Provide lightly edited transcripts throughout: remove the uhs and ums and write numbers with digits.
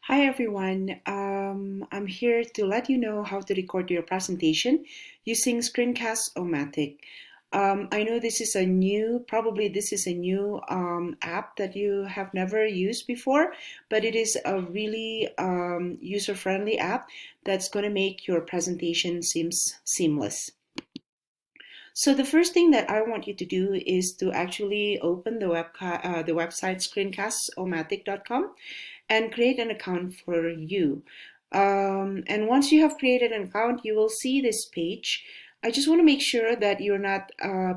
Hi everyone. I'm here to let you know how to record your presentation using ScreenCast-O-Matic. I know probably this is a new app that you have never used before, but it is a really user-friendly app that's going to make your presentation seems seamless. So the first thing that I want you to do is to actually open the website screencastomatic.com and create an account for you. And once you have created an account, you will see this page. I just want to make sure that you're not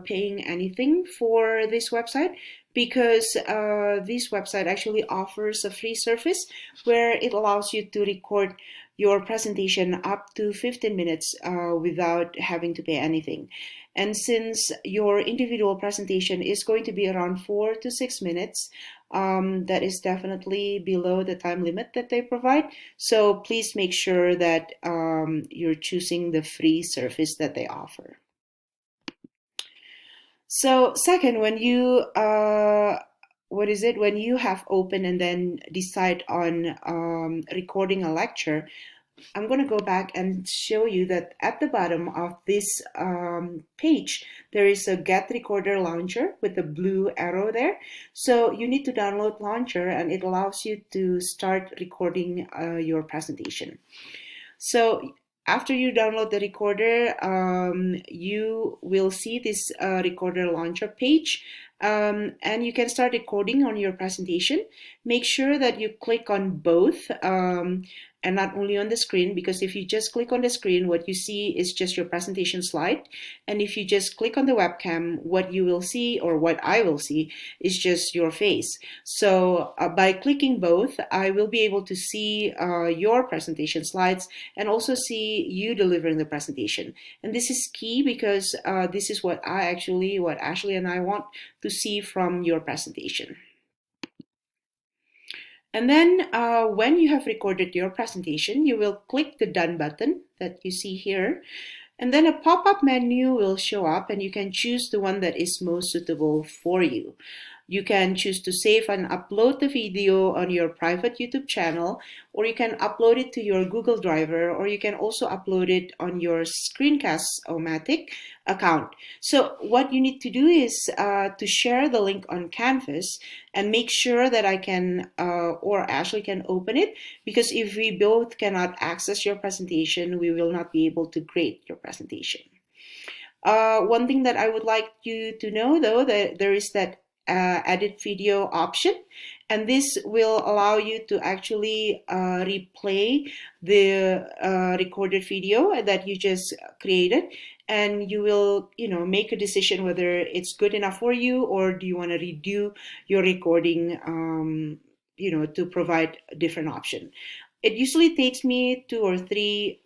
paying anything for this website because this website actually offers a free service where it allows you to record your presentation up to 15 minutes without having to pay anything. And since your individual presentation is going to be around 4 to 6 minutes, that is definitely below the time limit that they provide. So please make sure that you're choosing the free service that they offer. So second, when you have opened and then decide on recording a lecture, I'm going to go back and show you that at the bottom of this page, there is a Get Recorder Launcher with the blue arrow there. So you need to download Launcher and it allows you to start recording your presentation. So after you download the recorder, you will see this recorder launcher page. And you can start recording on your presentation. Make sure that you click on both and not only on the screen, because if you just click on the screen, what you see is just your presentation slide. And if you just click on the webcam, what you will see, or what I will see, is just your face. So by clicking both, I will be able to see your presentation slides and also see you delivering the presentation. And this is key because this is what Ashley and I want to see from your presentation. And then when you have recorded your presentation, you will click the Done button that you see here. And then a pop-up menu will show up and you can choose the one that is most suitable for you. You can choose to save and upload the video on your private YouTube channel, or you can upload it to your Google Drive, or you can also upload it on your ScreenCast-O-Matic account. So what you need to do is to share the link on Canvas and make sure that I can or Ashley can open it, because if we both cannot access your presentation, we will not be able to grade your presentation. One thing that I would like you to know, though, that there is that edit video option, and this will allow you to actually replay the recorded video that you just created, and you will make a decision whether it's good enough for you, or do you want to redo your recording to provide a different option. It usually takes me 2 or 3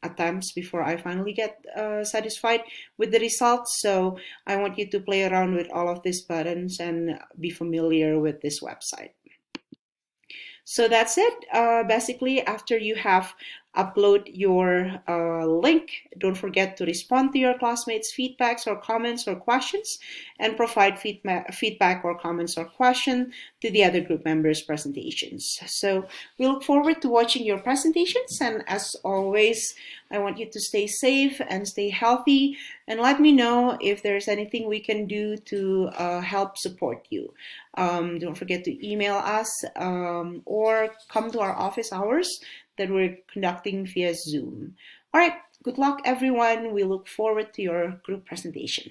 attempts before I finally get satisfied with the results. So I want you to play around with all of these buttons and be familiar with this website. So that's it. Basically, after you have upload your link, don't forget to respond to your classmates' feedbacks or comments or questions, and provide feedback or comments or question to the other group members' presentations. So we look forward to watching your presentations, and as always, I want you to stay safe and stay healthy, and let me know if there's anything we can do to help support you. Don't forget to email us or come to our office hours that we're conducting via Zoom. All right, good luck everyone. We look forward to your group presentation.